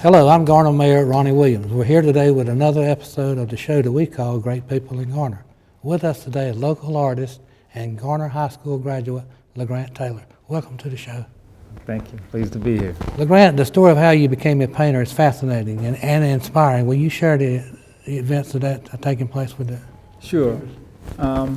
Hello, I'm Garner Mayor Ronnie Williams. We're here today with another episode of the show that we call Great People in Garner. With us today is local artist and Garner High School graduate LeGrant Taylor. Welcome to the show. Thank you. Pleased to be here. LeGrant, the story of how you became a painter is fascinating and inspiring. Will you share the events that are taking place with that? Sure. I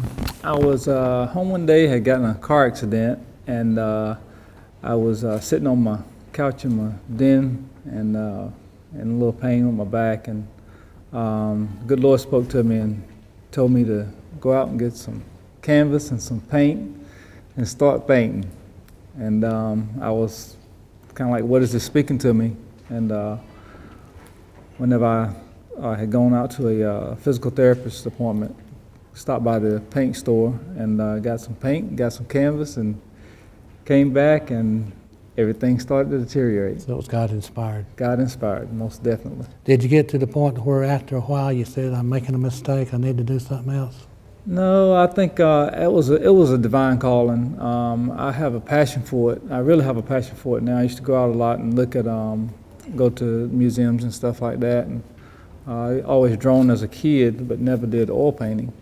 was home one day, had gotten a car accident, and I was sitting on my couch in my den and a little pain on my back, and the good Lord spoke to me and told me to go out and get some canvas and some paint and start painting. And I was kind of like, what is this speaking to me? And whenever I had gone out to a physical therapist appointment, stopped by the paint store and got some paint, got some canvas, and came back, and everything started to deteriorate. So it was God inspired. God inspired, most definitely. Did you get to the point where after a while you said, I'm making a mistake, I need to do something else? No, I think it was a divine calling. I have a passion for it. I really have a passion for it now. I used to go out a lot and look at, go to museums and stuff like that. And I always drawn as a kid, but never did oil painting.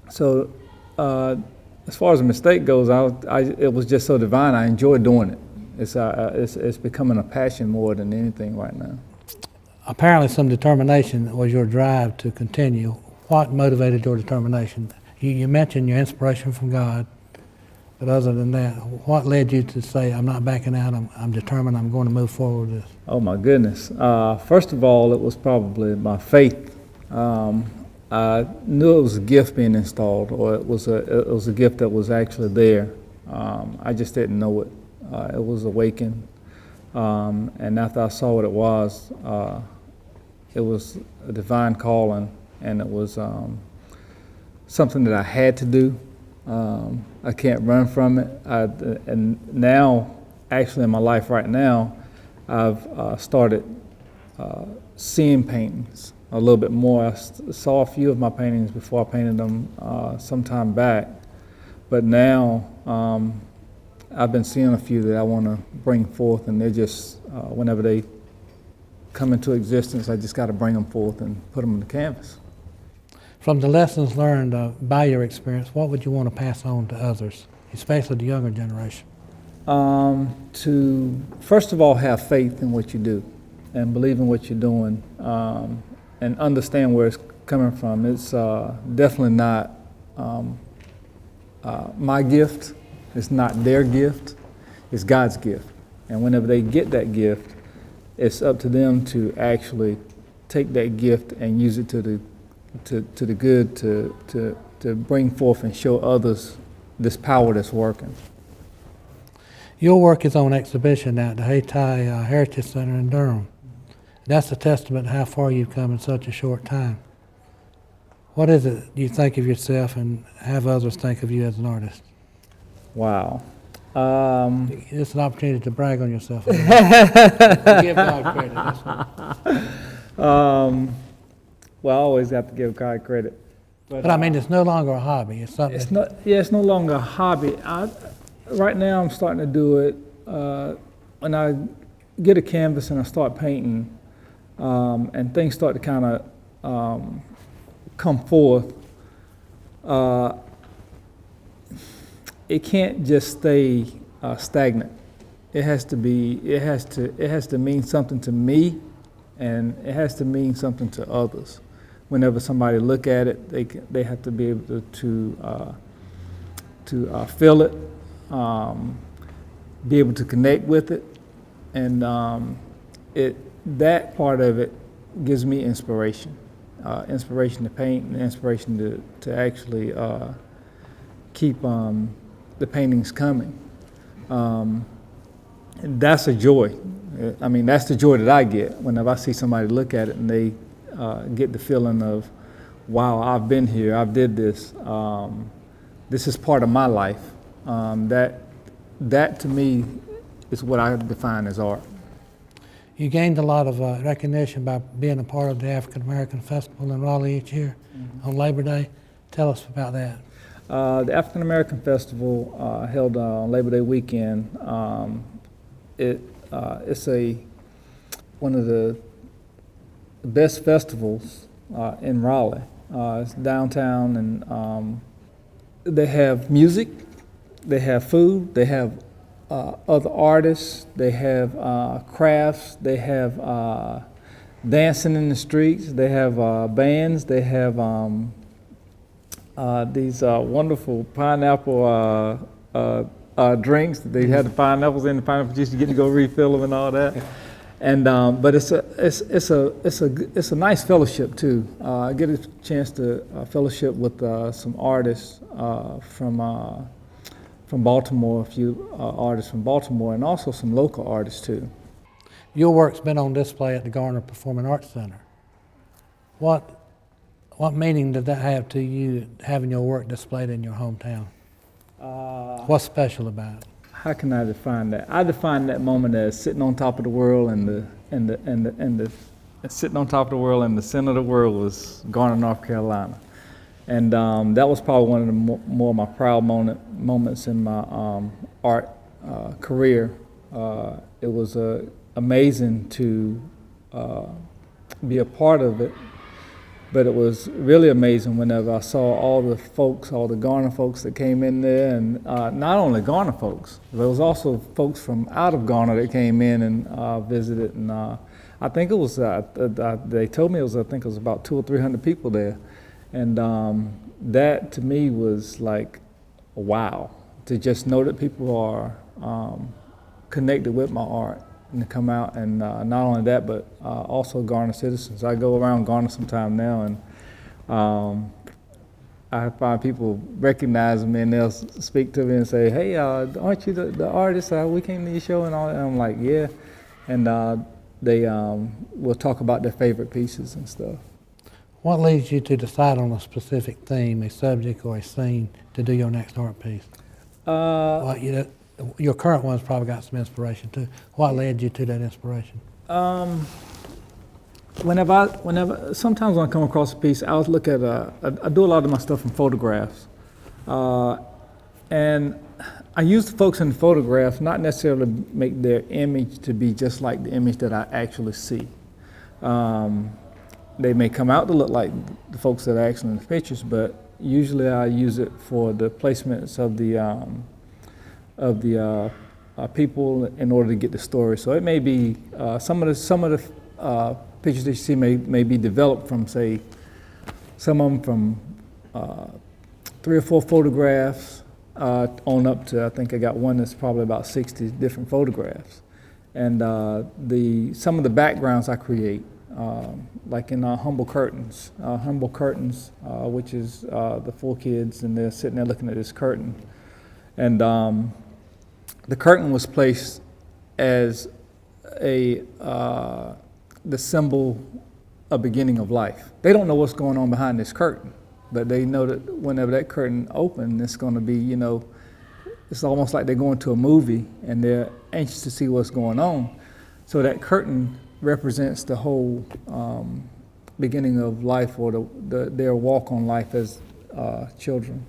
So as far as a mistake goes, it was just so divine. I enjoy doing it. It's becoming a passion more than anything right now. Apparently some determination was your drive to continue. What motivated your determination? You mentioned your inspiration from God, but other than that, what led you to say, I'm not backing out, I'm determined, I'm going to move forward with this? Oh my goodness. First of all, it was probably my faith. I knew it was a gift being installed, or it was a gift that was actually there. I just didn't know it. It was awakened, and after I saw what it was a divine calling, and it was something that I had to do. I can't run from it. And now, actually in my life right now, I've started seeing paintings a little bit more. I saw a few of my paintings before I painted them some time back, but now I've been seeing a few that I want to bring forth, and they're just, whenever they come into existence, I just got to bring them forth and put them on the canvas. From the lessons learned by your experience, what would you want to pass on to others, especially the younger generation? To, first of all, have faith in what you do and believe in what you're doing, and understand where it's coming from. It's definitely not my gift. It's not their gift. It's God's gift. And whenever they get that gift, it's up to them to actually take that gift and use it to the good, to bring forth and show others this power that's working. Your work is on exhibition at the Hayti Heritage Center in Durham. That's a testament to how far you've come in such a short time. What is it you think of yourself and have others think of you as an artist? Wow. It's an opportunity to brag on yourself. Give God credit. That's what. Well, I always have to give God credit. But I mean, it's no longer a hobby. It's something. It's not. Yeah, it's no longer a hobby. Right now, I'm starting to do it when I get a canvas and I start painting, and things start to kind of come forth. It can't just stay stagnant. It has to be. It has to mean something to me, and it has to mean something to others. Whenever somebody look at it, they have to be able to feel it, be able to connect with it, and that part of it gives me inspiration, inspiration to paint, and inspiration to actually keep the paintings coming. And that's a joy. I mean, that's the joy that I get whenever I see somebody look at it and they get the feeling of, wow, I've been here, I've did this. This is part of my life. That to me is what I define as art. You gained a lot of recognition by being a part of the African American Festival in Raleigh each year on Labor Day. Tell us about that. The African American Festival held on Labor Day weekend. It's a one of the best festivals in Raleigh. It's downtown, and they have music, they have food, they have other artists, they have crafts, they have dancing in the streets, they have bands, they have these wonderful pineapple drinks. They had the pineapples in the pineapple juice. You get to go refill them and all that. And but it's a nice fellowship too. I get a chance to fellowship with some artists from Baltimore, a few artists from Baltimore, and also some local artists too. Your work's been on display at the Garner Performing Arts Center. What meaning did that have to you, having your work displayed in your hometown? What's special about it? How can I define that? I define that moment as sitting on top of the world, and sitting on top of the world, and the center of the world was Garner, North Carolina, and that was probably one of the more of my proud moments in my art career. It was amazing to be a part of it. But it was really amazing whenever I saw all the folks, all the Garner folks that came in there, and not only Garner folks, there was also folks from out of Garner that came in and visited. And I think it was, they told me I think it was about 200 or 300 people there. And that to me was like, wow, to just know that people are connected with my art. And to come out, and not only that, but also Garner citizens. I go around Garner sometime now, and I find people recognize me, and they'll speak to me and say, "Hey, aren't you the artist? We came to your show and all that." And I'm like, "Yeah," and they will talk about their favorite pieces and stuff. What leads you to decide on a specific theme, a subject, or a scene to do your next art piece? Your current one's probably got some inspiration too. What led you to that inspiration? Sometimes when I come across a piece, I'll look at, I do a lot of my stuff in photographs. And I use the folks in the photographs not necessarily make their image to be just like the image that I actually see. They may come out to look like the folks that are actually in the pictures, but usually I use it for the placements of the people in order to get the story. So it may be some of the pictures that you see may be developed from, say, some of them from 3 or 4 photographs on up to, I think I got one that's probably about 60 different photographs. And some of the backgrounds I create, like in Humble Curtains, which is the 4 kids, and they're sitting there looking at this curtain. And the curtain was placed as the symbol of beginning of life. They don't know what's going on behind this curtain, but they know that whenever that curtain opens, it's going to be, it's almost like they're going to a movie and they're anxious to see what's going on. So that curtain represents the whole beginning of life, or their walk on life as children.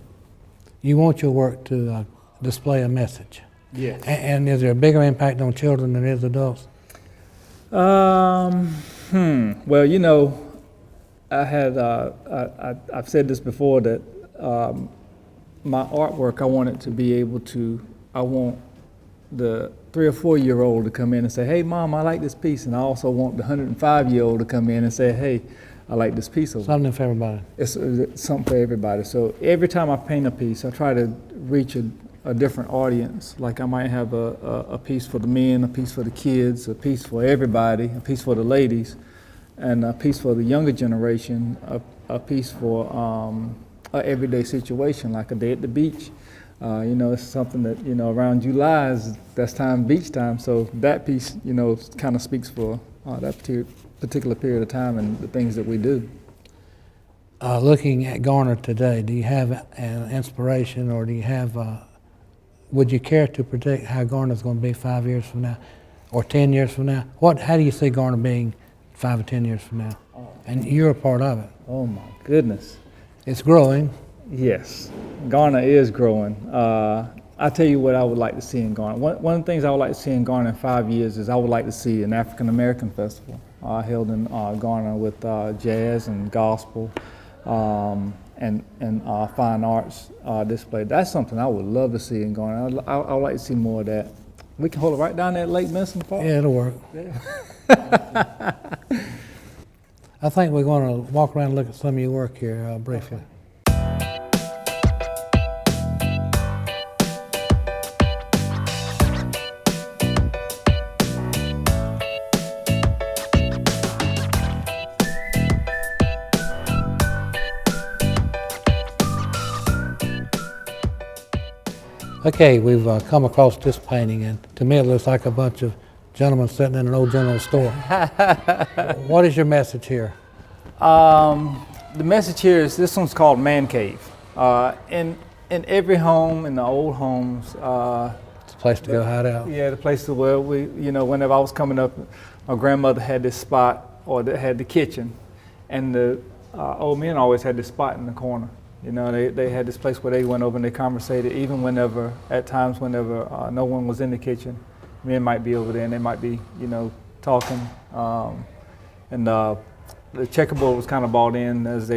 You want your work to display a message. Yes. And is there a bigger impact on children than it is adults? Well, I've said this before, that my artwork, I want the 3 or 4 year old to come in and say, "Hey, Mom, I like this piece," and I also want the 105-year-old to come in and say, "Hey, I like this piece over." Something for everybody. It's something for everybody. So every time I paint a piece, I try to reach a different audience. Like I might have a piece for the men, a piece for the kids, a piece for everybody, a piece for the ladies, and a piece for the younger generation, a piece for an everyday situation, like a day at the beach. It's something that, around July that's beach time. So that piece, kind of speaks for that particular period of time and the things that we do. Looking at Garner today, do you have an inspiration, or do you have, would you care to predict how Garner's going to be 5 years from now, or 10 years from now? How do you see Garner being 5 or 10 years from now? And you're a part of it. Oh my goodness. It's growing. Yes, Garner is growing. I'll tell you what I would like to see in Garner. One of the things I would like to see in Garner in 5 years is I would like to see an African American festival held in Garner with jazz and gospel and fine arts display. That's something I would love to see in Garner. I would like to see more of that. We can hold it right down there at Lake Benson Park. Yeah, it'll work. Yeah. I think we're going to walk around and look at some of your work here briefly. Okay, we've come across this painting, and to me it looks like a bunch of gentlemen sitting in an old general store. What is your message here? The message here is this one's called Man Cave. In every home, in the old homes, It's a place to go hide out. yeah, the place where we, whenever I was coming up, my grandmother had this spot, or they had the kitchen, and the old men always had this spot in the corner. They had this place where they went over and they conversated, even at times whenever no one was in the kitchen. Men might be over there and they might be, talking. And the checkerboard was kind of brought in as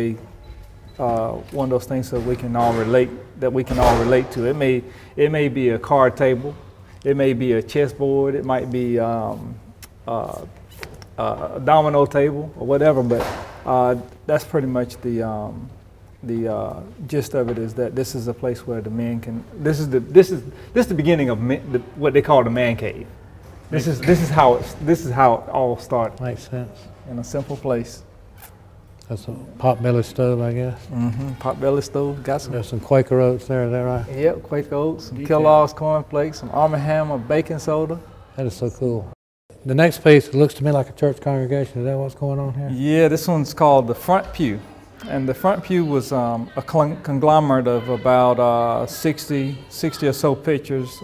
one of those things that we can all relate to. It may be a card table, it may be a chessboard, it might be a domino table or whatever, but that's pretty much the gist of it, is that this is a place where the men can. This is the beginning of what they call the man cave. This is how it all started. Makes sense. In a simple place. That's a potbelly stove, I guess. Mm-hmm. Potbelly stove. Got some. There's some Quaker oats there, is that right? Yep, Quaker oats, some Kellogg's cornflakes, some Arm & Hammer baking soda. That is so cool. The next piece looks to me like a church congregation. Is that what's going on here? Yeah, this one's called the front pew. And the front pew was a conglomerate of about 60 or so pictures.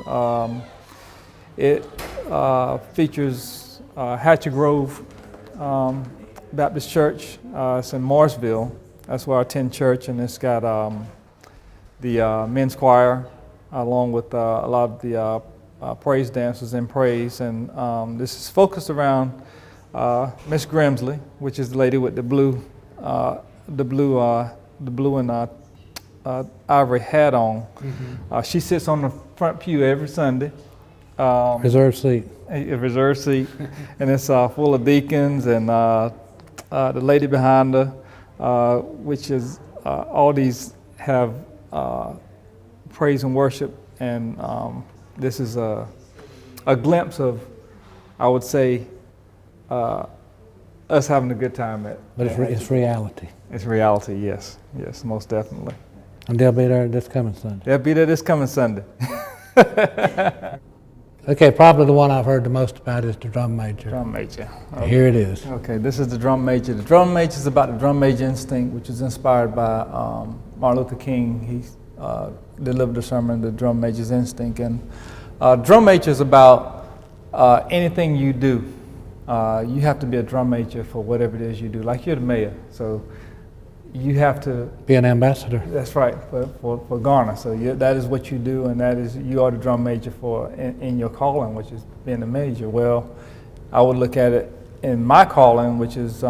It features Hatcher Grove Baptist Church. It's in Morrisville. That's where I attend church, and it's got the men's choir along with a lot of the praise dancers in praise. And this is focused around Miss Grimsley, which is the lady with the blue and ivory hat on. Mm-hmm. She sits on the front pew every Sunday. Reserved seat. A reserved seat, and it's full of deacons and the lady behind her, which is all these have praise and worship, and this is a glimpse of, I would say, us having a good time at. But it's reality. It's reality, yes, most definitely. And they'll be there this coming Sunday. They'll be there this coming Sunday. Okay, probably the one I've heard the most about is the drum major. Drum major. Okay. Here it is. Okay, this is the drum major. The drum major is about the drum major instinct, which is inspired by Martin Luther King. He delivered a sermon, The Drum Major's Instinct. And drum major is about anything you do. You have to be a drum major for whatever it is you do. Like you're the mayor, so you have to be an ambassador. That's right, for Garner. So that is what you do, and that is, you are the drum major for in your calling, which is being a major. Well, I would look at it in my calling, which is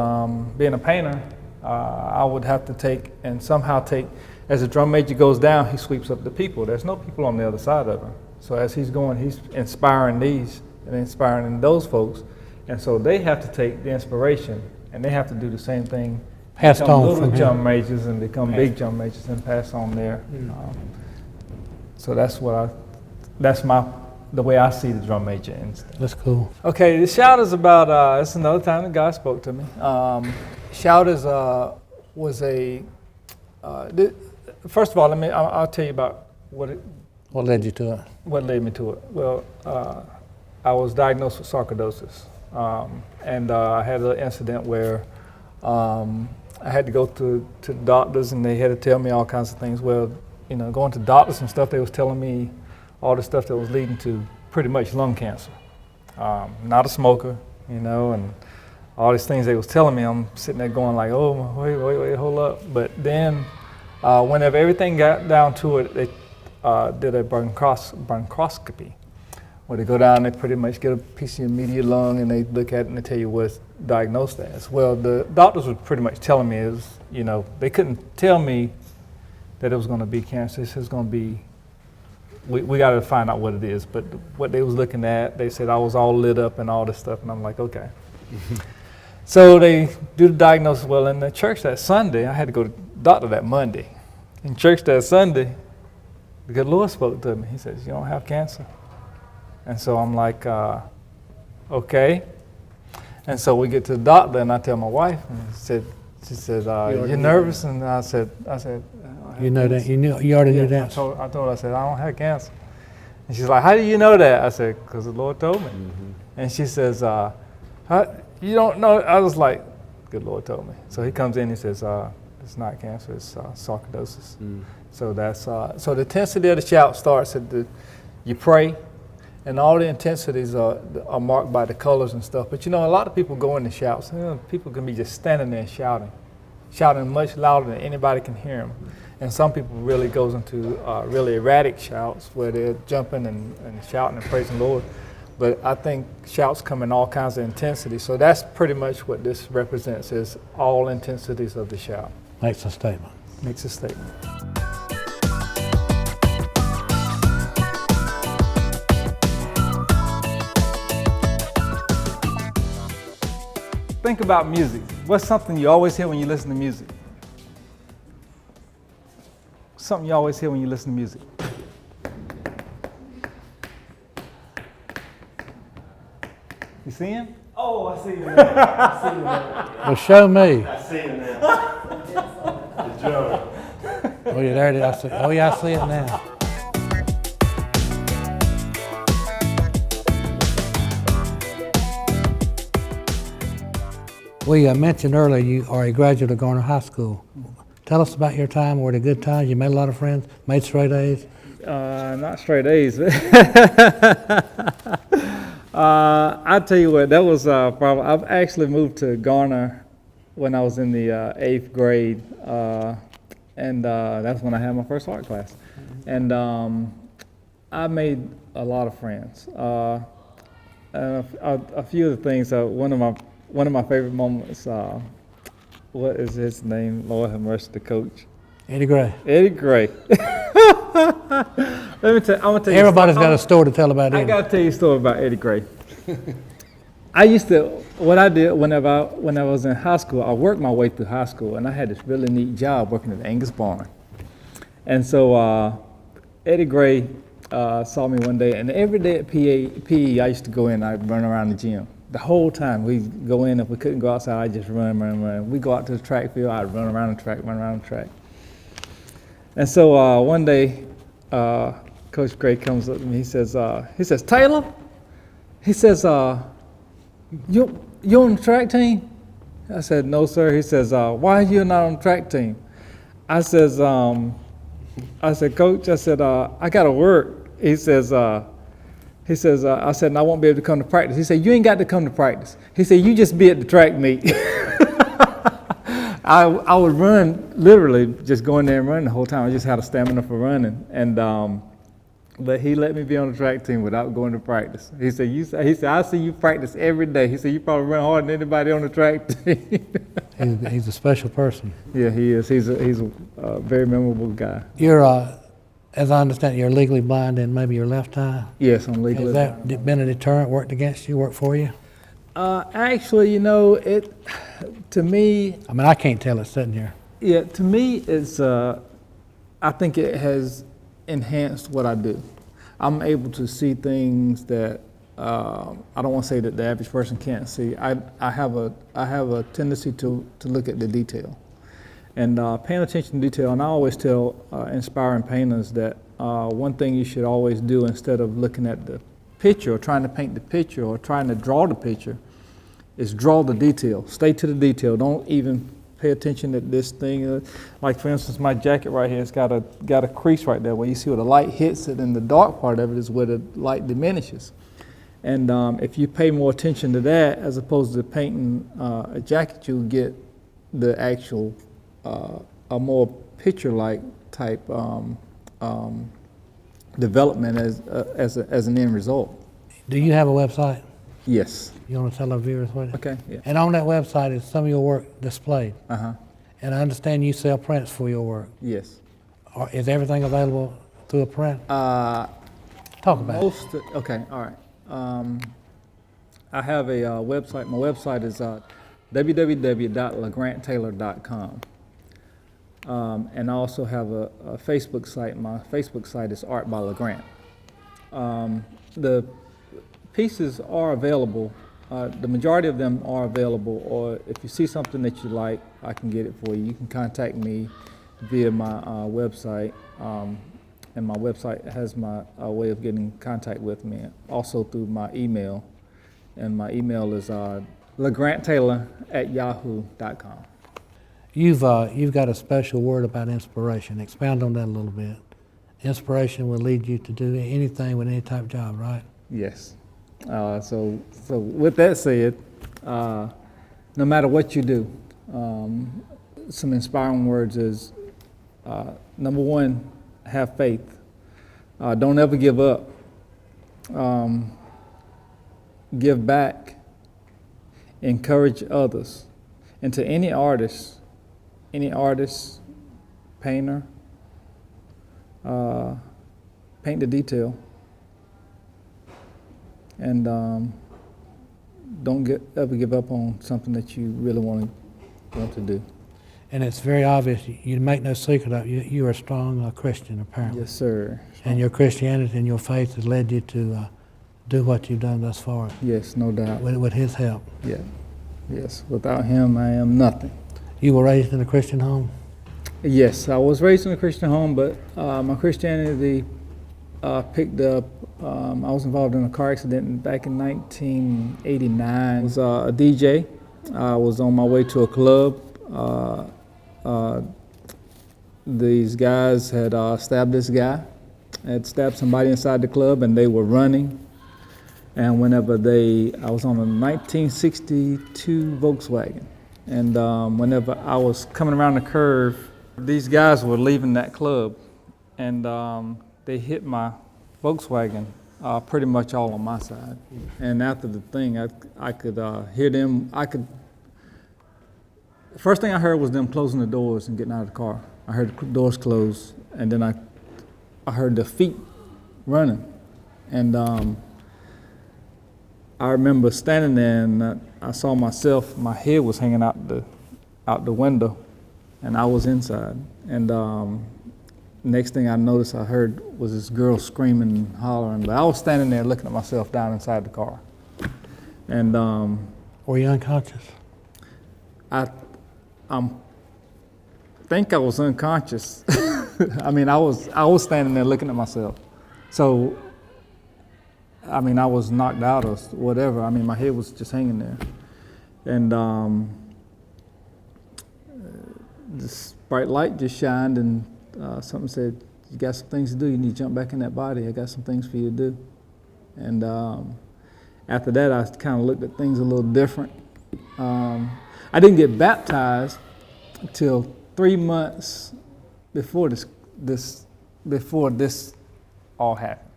being a painter. I would have to somehow take, as the drum major goes down, he sweeps up the people. There's no people on the other side of him. So as he's going, he's inspiring these and inspiring those folks. And so they have to take the inspiration, and they have to do the same thing. Passed on little from drum him. majors and become big drum majors and pass on there. So that's the way I see the drum major instinct. That's cool. Okay, the shout is about, it's another time that God spoke to me. Shout is, was first of all, I'll tell you about what led you to it? What led me to it? Well, I was diagnosed with sarcoidosis, and I had an incident where I had to go to the doctors, and they had to tell me all kinds of things. Well, going to doctors and stuff, they was telling me all the stuff that was leading to pretty much lung cancer. Not a smoker, and all these things they was telling me. I'm sitting there going like, oh, wait, hold up. But then, whenever everything got down to it, did a bronchoscopy, where they go down, they pretty much get a piece of your medial lung, and they look at it and they tell you what's diagnosed as. Well, the doctors were pretty much telling me is, they couldn't tell me that it was going to be cancer. This is going to be, we got to find out what it is. But what they was looking at, they said I was all lit up and all this stuff, and I'm like, okay. So they do the diagnosis. Well, in the church that Sunday, I had to go to the doctor that Monday. In church that Sunday, the good Lord spoke to me. He says, you don't have cancer. And so I'm like, okay. And so we get to the doctor, and I tell my wife, and she said, you're nervous? And I said, you know that, you already knew that. I told her, I said, I don't have cancer. And she's like, how do you know that? I said, because the Lord told me. Mm-hmm. And she says, you don't know? I was like, good Lord told me. So he comes in, he says, it's not cancer, it's sarcoidosis. Mm. So that's, so the intensity of the shout starts at you pray, and all the intensities are marked by the colors and stuff. But a lot of people go into shouts. People can be just standing there shouting much louder than anybody can hear them. And some people really goes into really erratic shouts where they're jumping and shouting and praising the Lord. But I think shouts come in all kinds of intensity. So that's pretty much what this represents, is all intensities of the shout. Makes a statement. Makes a statement. Think about music. What's something you always hear when you listen to music? Something you always hear when you listen to music. You see him? Oh, I see him now. I see him now. Well, show me. I see him now. The drum. Oh yeah, there it is. I see it now. We mentioned earlier you are a graduate of Garner High School. Tell us about your time. Were it a good time? You made a lot of friends? Made straight A's? Not straight A's. I tell you what, that was probably. I've actually moved to Garner when I was in the 8th grade, and that's when I had my first art class. And I made a lot of friends. A few of the things. One of my favorite moments. What is his name? Lord have mercy, the coach. Eddie Gray. Eddie Gray. Let me tell. I'm gonna tell you. Everybody's got a story to tell about Eddie. I gotta tell you a story about Eddie Gray. What I did when I was in high school, I worked my way through high school, and I had this really neat job working at the Angus Barn. And so Eddie Gray saw me one day, and every day at PE, I used to go in, I'd run around the gym. The whole time we'd go in, if we couldn't go outside, I'd just run. We'd go out to the track field, I'd run around the track. And so one day, Coach Gray comes up to me, he says, Taylor? He says, you on the track team? I said, no, sir. He says, why are you not on the track team? I said, Coach, I said, I gotta work. I said, and I won't be able to come to practice. He said, you ain't got to come to practice. He said, you just be at the track meet. I would run, literally just go in there and run the whole time. I just had a stamina for running. And but he let me be on the track team without going to practice. He said, I see you practice every day. He said, you probably run harder than anybody on the track team. He's a special person. Yeah, he is. He's a very memorable guy. You're, as I understand, you're legally blind in maybe your left eye. Yes, I'm legally blind. Has that been a deterrent, worked against you, worked for you? Actually, it, to me... I mean, I can't tell it sitting here. Yeah, to me, it's, I think it has enhanced what I do. I'm able to see things that, I don't want to say that the average person can't see. I have a tendency to look at the detail. And paying attention to detail, and I always tell inspiring painters that one thing you should always do instead of looking at the picture or trying to paint the picture or trying to draw the picture is draw the detail. Stay to the detail. Don't even pay attention to this thing. Like for instance, my jacket right here, it's got a crease right there where you see where the light hits it, and the dark part of it is where the light diminishes. And if you pay more attention to that as opposed to painting a jacket, you'll get the actual a more picture-like type development as an end result. Do you have a website? Yes. You want to tell our viewers what it is? Okay. Yeah. And on that website is some of your work displayed. Uh-huh. And I understand you sell prints for your work. Yes. Is everything available through a print? Talk about it. Okay, all right. I have a website. My website is www.legranttaylor.com. And I also have a Facebook site. My Facebook site is Art by LeGrant. The pieces are available. The majority of them are available, or if you see something that you like, I can get it for you. You can contact me via my website, and my website has my way of getting in contact with me, also through my email, and my email is LeGrantTaylor@yahoo.com. You've got a special word about inspiration. Expound on that a little bit. Inspiration will lead you to do anything with any type of job, right? Yes. So with that said, no matter what you do, some inspiring words is, number one, have faith. Don't ever give up. Give back. Encourage others. And to any artist, painter, paint the detail. And don't ever give up on something that you really want to do. And it's very obvious. You make no secret of it. You are a strong Christian, apparently. Yes, sir. And your Christianity and your faith has led you to do what you've done thus far. Yes, no doubt. With His help. Yeah. Yes. Without Him, I am nothing. You were raised in a Christian home? Yes, I was raised in a Christian home, but my Christianity picked up. I was involved in a car accident back in 1989. I was a DJ. I was on my way to a club. These guys had stabbed this guy, had stabbed somebody inside the club, and they were running. And I was on a 1962 Volkswagen, and whenever I was coming around the curve, these guys were leaving that club, and they hit my Volkswagen pretty much all on my side. And after the thing, I could hear them. The first thing I heard was them closing the doors and getting out of the car. I heard the doors close, and then I heard the feet running. And I remember standing there, and I saw myself. My head was hanging out the window, and I was inside. And next thing I noticed, I heard was this girl screaming and hollering. But I was standing there looking at myself down inside the car. And were you unconscious? I think I was unconscious. I mean, I was standing there looking at myself. So, I mean, I was knocked out or whatever. I mean, my head was just hanging there. And this bright light just shined, and something said, "You got some things to do. You need to jump back in that body. I got some things for you to do." And after that, I kind of looked at things a little different. I didn't get baptized until 3 months before this all happened.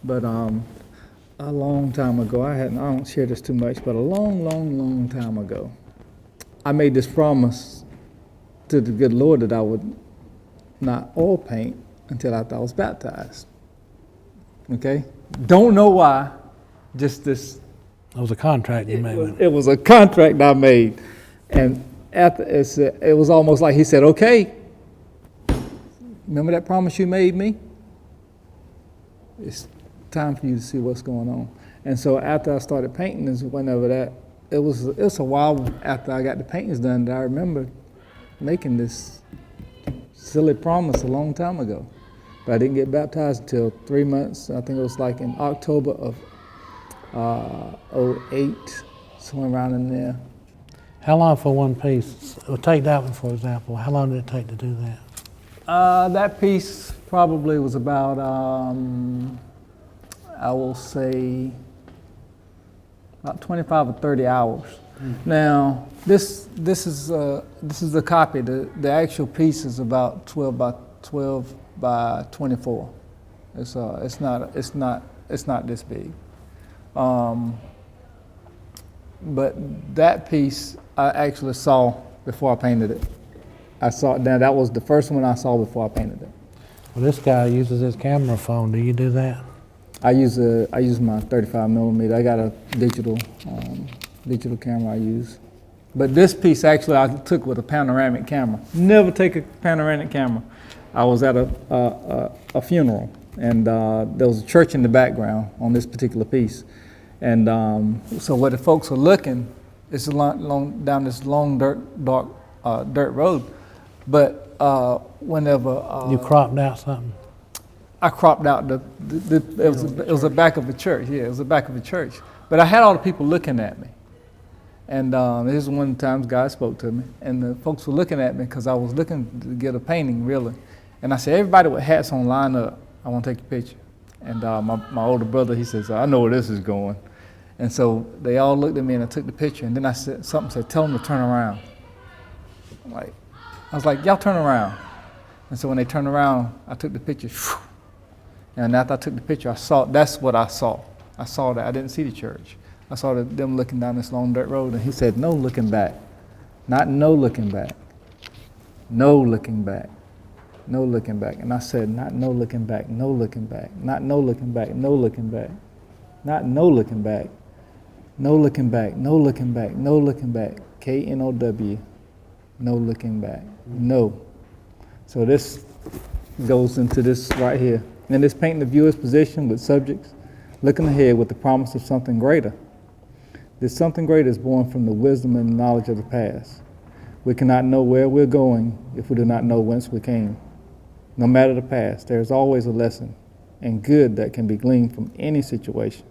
But a long time ago, I don't share this too much, but a long time ago, I made this promise to the good Lord that I would not oil paint until after I was baptized. Okay? Don't know why, just this. It was a contract you made with him. It was a contract I made. And after it was almost like he said, "Okay, remember that promise you made me? It's time for you to see what's going on." And so after I started painting, is whenever it was a while after I got the paintings done that I remember making this silly promise a long time ago. But I didn't get baptized until 3 months. I think it was like in October of 08, somewhere around in there. How long for one piece? Well, take that one, for example. How long did it take to do that? That piece probably was about, I will say, about 25 or 30 hours. Now, this is the copy. The actual piece is about 12 by 24. It's not this big. But that piece I actually saw before I painted it. I saw it. Now that was the first one I saw before I painted it. Well, this guy uses his camera phone. Do you do that? I use my 35 millimeter. I got a digital camera I use. But this piece actually I took with a panoramic camera. Never take a panoramic camera. I was at a funeral, and there was a church in the background on this particular piece. And so where the folks are looking, it's down this long dirt road. But whenever You cropped out something? I cropped out it was the back of a church. Yeah, it was the back of a church. But I had all the people looking at me. And this is one of the times God spoke to me. And the folks were looking at me because I was looking to get a painting, really. And I said, everybody with hats on, line up. I want to take a picture. And my older brother, he says, I know where this is going. And so they all looked at me and I took the picture. And then I said, tell them to turn around. I was like, y'all turn around. And so when they turned around, I took the picture. And after I took the picture, that's what I saw. I saw that. I didn't see the church. I saw them looking down this long dirt road, and he said, no looking back. Not no looking back. No looking back. No looking back. And I said, not no looking back, no looking back. Not no looking back, no looking back. Not no looking back. No looking back, no looking back, no looking back. K-N-O-W. No looking back. No. So this goes into this right here. And this painting the viewer's position with subjects looking ahead with the promise of something greater. This something greater is born from the wisdom and knowledge of the past. We cannot know where we're going if we do not know whence we came. No matter the past, there is always a lesson and good that can be gleaned from any situation.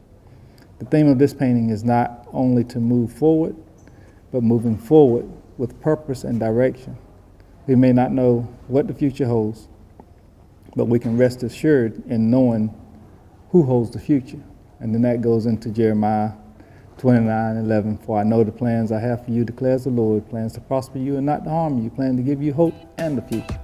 The theme of this painting is not only to move forward, but moving forward with purpose and direction. We may not know what the future holds, but we can rest assured in knowing who holds the future. And then that goes into Jeremiah 29:11. For I know the plans I have for you, declares the Lord, plans to prosper you and not to harm you, plans to give you hope and the future.